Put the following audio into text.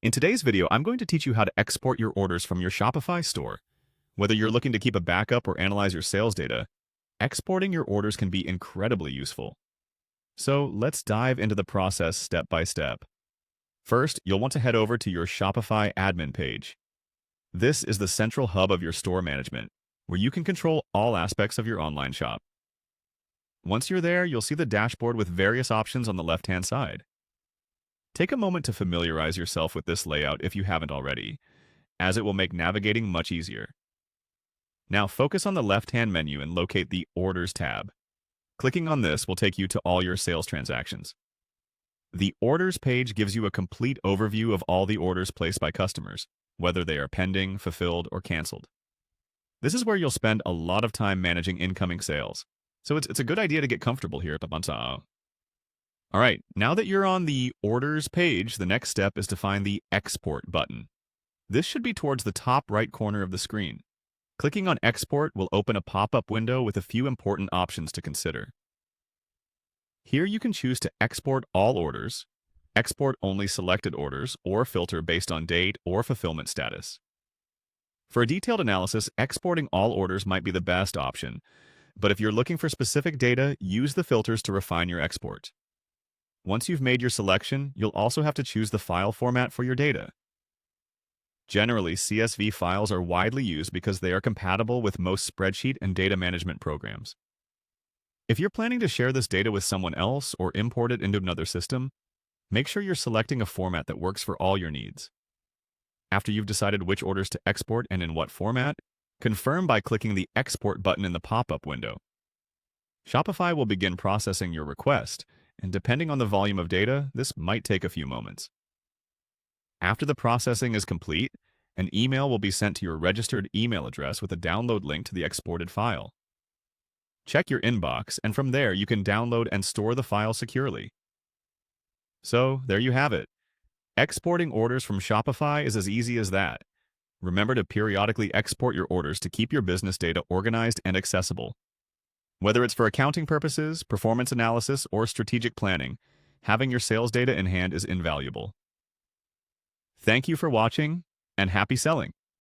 In today's video, I'm going to teach you how to export your orders from your Shopify store. Whether you're looking to keep a backup or analyze your sales data, exporting your orders can be incredibly useful. So let's dive into the process step by step. First, you'll want to head over to your Shopify admin page. This is the central hub of your store management, where you can control all aspects of your online shop. Once you're there, you'll see the dashboard with various options on the left-hand side. Take a moment to familiarize yourself with this layout if you haven't already, as it will make navigating much easier. Now focus on the left-hand menu and locate the Orders tab. Clicking on this will take you to all your sales transactions. The Orders page gives you a complete overview of all the orders placed by customers, whether they are pending, fulfilled, or canceled. This is where you'll spend a lot of time managing incoming sales, so it's a good idea to get comfortable here. All right, now that you're on the Orders page, the next step is to find the Export button. This should be towards the top right corner of the screen. Clicking on Export will open a pop-up window with a few important options to consider. Here you can choose to export all orders, export only selected orders, or filter based on date or fulfillment status. For a detailed analysis, exporting all orders might be the best option, but if you're looking for specific data, use the filters to refine your export. Once you've made your selection, you'll also have to choose the file format for your data. Generally, CSV files are widely used because they are compatible with most spreadsheet and data management programs. If you're planning to share this data with someone else or import it into another system, make sure you're selecting a format that works for all your needs. After you've decided which orders to export and in what format, confirm by clicking the Export button in the pop-up window. Shopify will begin processing your request, and depending on the volume of data, this might take a few moments. After the processing is complete, an email will be sent to your registered email address with a download link to the exported file. Check your inbox, and from there you can download and store the file securely. So, there you have it. Exporting orders from Shopify is as easy as that. Remember to periodically export your orders to keep your business data organized and accessible. Whether it's for accounting purposes, performance analysis, or strategic planning, having your sales data in hand is invaluable. Thank you for watching, and happy selling!